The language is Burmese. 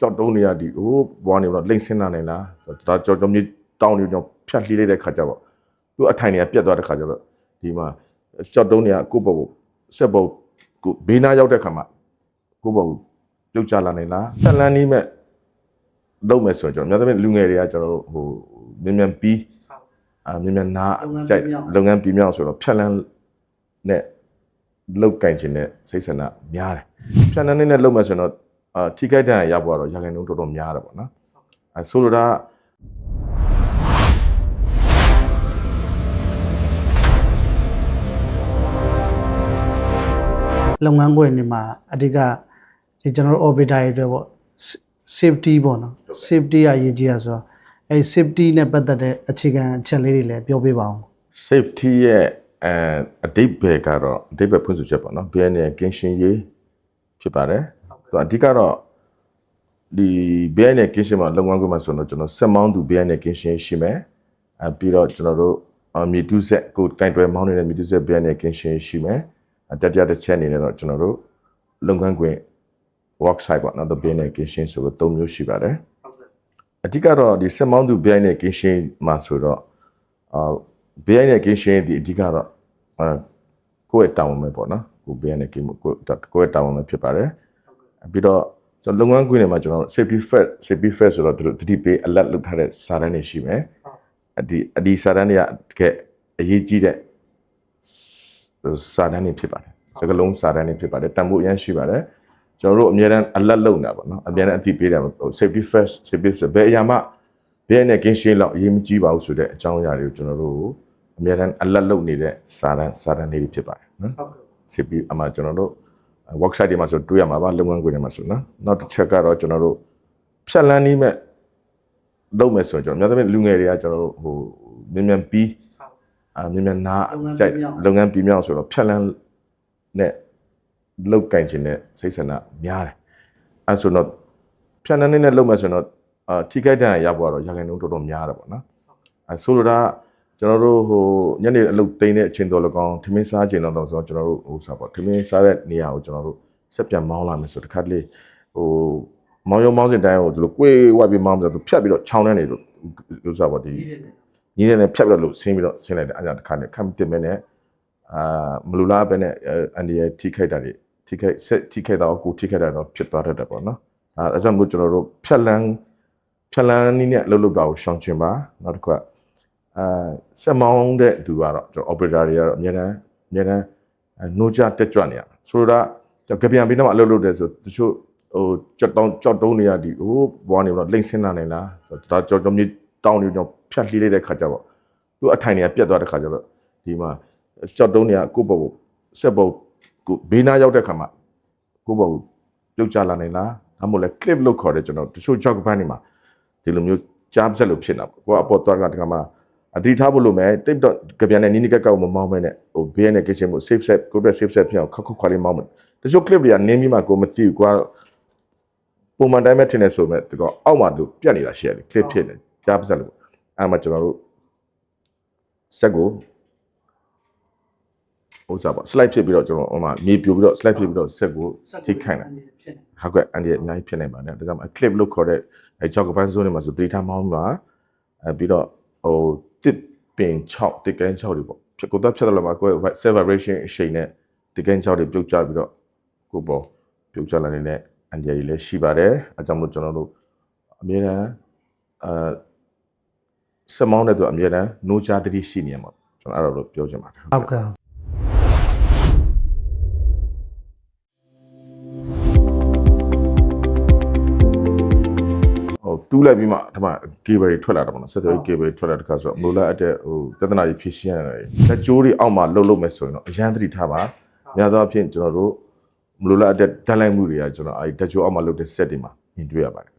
ကြောက်တုံးနေရဒီဟိုဘွားနေတော့လိမ့်စင်းလာနေလားဒါကြောက်မြေတောင်းနေကြောင်ဖြတ်လှီးလိုက်တဲ့ခါကျတော့သူအထိုင်နေပြတ်သွားတဲ့ခါကျတော့ဒီမှာကြောက်တုံးနေကကိုယ့်ဘုတ်ဆက်ဘုတ်ကိုဘေးနာရောက်တဲ့ခါမှာကိုယ့်ဘုတ်ပြုတ်ချလာနေလားတက်လန်းနီးမဲ့လုံးမဲ့ဆိုကျွန်တော်များသဖြင့်လူငယ်တွေကကျွန်တော်တို့ဟိုမြန်ပြီးမြန်နာကြိုက်လုပ်ငန်းပြီးမြောက်ဆိုတော့ဖြတ်လန်းနဲ့လုတ်ကင်ခြင်းနဲ့စိတ်ဆန္ဒများတယ်ဖြတ်လန်းနဲ့လုပ်မဲ့ဆိုတော့ထိခိုက်တဲ့ရပေါ်တော့ရခိုင်နှုန်းတော်တော်များတယ်ပေါ့နော်ဆိုလိုတာလုပ်ငန်းခွင်တွေမှာအဓိကဒီကျွန်တော်တို့ orbiter တွေအတွက်ပေါ့ safety ပေါ့နော် safety အရေးကြီးရဆိုတော့အဲ safety နဲ့ပတ်သက်တဲ့အခြေခံအချက်လေးတွေလည်းပြောပြပါအောင် safety ရဲ့အဓိပ္ပာယ်ကတော့အဓိပ္ပာယ်ဖွင့်ဆိုချက်ပေါ့နော် BN နဲ့ကင်းရှင်းရေးဖြစ်ပါတယ်သူအဓိကတော့ဒီ BN နဲ့ကင်းရှင်းမှာလုပ်ငန်းခွင်မှာဆိုတော့ကျွန်တော်ဆက်မောင်းသူ BN နဲ့ကင်းရှင်းရှိမယ်ပြီးတော့ကျွန်တော်တို့မြေတူးဆက်ကိုတိုင်တွယ်မောင်းနေတဲ့မြေတူးဆက် BN နဲ့ကင်းရှင်းရှိမယ်တတိယတစ်ချက်အနေနဲ့တော့ကျွန်တော်တို့လုပ်ငန်းခွင် worksite ပေါ့နော် the BN နဲ့ကင်းရှင်းဆိုတော့၃မျိုးရှိပါတယ်အဓိကတော့ဒီဆက်မောင်းသူ BN နဲ့ကင်းရှင်းမှာဆိုတော့BN နဲ့ကင်းရှင်းဒီအဓိကတော့ကိုယ့်ရဲ့တာဝန်ပဲပေါ့နော်ကို BN နဲ့ကင်းကိုယ့်ရဲ့တာဝန်ပဲဖြစ်ပါတယ်ပြီးတော့ကျွန်တော်လုပ်ငန်းခွင်တွေမှာကျွန်တော် safety first ဆိုတော့သူတို့တတိပေး alert လုပ်ထားတဲ့စာတမ်းတွေရှိမယ်ဒီစာတမ်းတွေကတကယ်အရေးကြီးတဲ့စာတမ်းတွေဖြစ်ပါတယ်စကလုံးစာတမ်းတွေဖြစ်ပါတယ်တန်ဖိုးအရင်ရှိပါတယ်ကျွန်တော်တို့အများအား alert လုပ်နေတာပေါ့နော်အများအားအသိပေးတယ် safety first ဘယ်အရာမှဘယ်နဲ့ကင်းရှင်းလောက်အရေးမကြီးပါဘူးဆိုတဲ့အကြောင်းအရာတွေကိုကျွန်တော်တို့အများအား alert လုပ်နေတဲ့စာတမ်းလေးတွေဖြစ်ပါတယ်နော် safety အမှကျွန်တော်တို့ worksite တွေမှာဆိုတွေ့ရမှာပါလုပ်ငန်းခွင်တွေမှာဆိုနော်နောက်တစ်ချက်ကတော့ကျွန်တော်တို့ဖြတ်လန်းနီးမဲ့လုပ်မယ်ဆိုကျွန်တော်များသဖြင့်လူငယ်တွေကကျွန်တော်တို့ဟိုမြန်ပြီးမြန်နာကြိုက်လုပ်ငန်းပြီးမြောက်ဆိုတော့ဖြတ်လန်းနဲ့လုတ်ကင်ခြင်းနဲ့စိတ်ဆန္ဒများတယ်အဲဆိုတော့ဖြတ်လန်းနဲ့လုပ်မယ်ဆိုတော့ထိခိုက်တဲ့ရပေါ်တော့ရခိုင်နှုန်းတော်တော်များတယ်ပေါ့နော်အဲဆိုလိုတာကျွန်တော်တို့ဟိုညနေအလုပ်သိမ်းတဲ့အချိန်တော်လကောင်ထမင်းစားချိန်တော့ဆိုတော့ကျွန်တော်တို့ဟိုစားပေါ့ထမင်းစားတဲ့နေရာကိုကျွန်တော်တို့ဆက်ပြန်မောင်းလာမယ်ဆိုတခါတလေဟိုမောင်းရုံမောင်းစဉ်တိုင်းကိုဒီလိုကိုယ်ဝက်ပြီးမောင်းဆိုတော့ဖြတ်ပြီးတော့ခြောင်းနေတယ်လို့ဥစားပေါ့ဒီညီးနဲ့ဖြတ်ပြီးတော့လို့ဆင်းပြီးတော့ဆင်းလိုက်တယ်အဲ့ဒါတခါနဲ့ခံတင်မဲနဲ့မလူလားပဲနဲ့အန်ဒီရဲ့ထိခိုက်တာတွေထိခိုက်တော့ကိုထိခိုက်တာတော့ဖြစ်သွားတတ်တယ်ပေါ့နော်အဲဒါကြောင့်မို့ကျွန်တော်တို့ဖြတ်လန်းနည်းနဲ့လှုပ်တာကိုရှောင်ကျင်ပါနောက်တစ်ခါဆက်မောင်းတဲ့သူကတော့ကျွန်တော် operator တွေကတော့အများတန်းနိုးကြတက်ကြွနေရဆိုတော့ကြပြန်ပြီးတော့အလုပ်လုပ်တယ်ဆိုတချို့ဟိုကြောက်တုံးနေရဒီဟိုဘွားနေတော့လိမ့်စင်းလာနေလားဒါကြောက်မြေတောင်းနေကြောင်ဖြတ်လှီးလိုက်တဲ့ခါကျတော့သူအထိုင်နေပြတ်သွားတဲ့ခါကျတော့ဒီမှာကြောက်တုံးနေကကိုယ့်ဘုတ်ဆက်ဘုတ်ကိုဘေးနာရောက်တဲ့ခါမှာကိုယ့်ဘုတ်ပြုတ်ချလာနေလားဒါမှမဟုတ်လဲ clip လို့ခေါ်တယ်ကျွန်တော်တချို့ကြောက်ကပန်းနေမှာဒီလိုမျိုးကြားပစက်လို့ဖြစ်နေတာကိုကအပေါ်သွားကတကမှာအတိထားဖို့လိုမယ်တိတ်တော့ကြပြန်နဲ့နီးနီးကကောက်မမောင်းမဲနဲ့ဟိုဘေးနဲ့ကင်းရှင်းဖို့ safe set ကိုပဲ safe set ဖြစ်အောင်ခက်ခွလေးမောင်းမယ်တချို့ clip တွေကနင်းပြီးမှကိုမသိဘူးကွာပုံမှန်တိုင်းပဲထင်နေဆိုမဲ့ဒီကောအောက်မှာသူပြတ်နေတာရှိရတယ် clip ဖြစ်နေကြားပစက်လို့အဲ့မှာကျွန်တော်တို့ဆက်ကိုဥစားပေါ့ slide ဖြစ်ပြီးတော့ကျွန်တော်ဟိုမှာမြေပြိုပြီးတော့ slide ဖြစ်ပြီးတော့ဆက်ကိုထိခိုက်နေဟုတ်ကဲ့အန်ဒီအများကြီးဖြစ်နေပါတယ်ဒါကြောင့် clip လို့ခေါ်တဲ့အဲကြောက်ကပန်းစိုးနေမှာဆိုသတိထားမောင်းပါပြီးတော့ဟိုတစ်ပင်6တစ်ကန်း6တွေပေါ့ကိုသက်ဖြတ်တယ်လို့မှာကိုယ် self vibration အရှိန်နဲ့တစ်ကန်း6တွေပြုတ်ကျပြီးတော့ကိုပေါ့ပြုတ်ကျလာနေတဲ့အန်ဒီကြီးလည်းရှိပါတယ်အဲကြောင့်မို့ကျွန်တော်တို့အမြဲတမ်းဆက်မောင်းတဲ့သူအမြဲတမ်းနိုးချတတိရှိနေရမှာကျွန်တော်အဲ့လိုပြောချင်ပါတယ်ဟုတ်ကဲ့တူးလိုက်ပြီးမှဒါမှ cable တွေထွက်လာတာပေါ့နော်ဆက်သွယ်ရေး cable ထွက်လာတဲ့ခါဆိုတော့မလိုလားအပ်တဲ့ဟိုပြဿနာတွေဖြစ်ရှင်းရတယ်လက်ကျိုးတွေအောက်မှာလှုပ်မယ်ဆိုရင်တော့အရန်သတိထားပါများသောအားဖြင့်ကျွန်တော်တို့မလိုလားအပ်တဲ့ဓာတ်လိုက်မှုတွေကကျွန်တော်အဲဒီဓာတ်ကျိုးအောက်မှာလှုပ်တဲ့ set တွေမှာမြင်တွေ့ရပါတယ်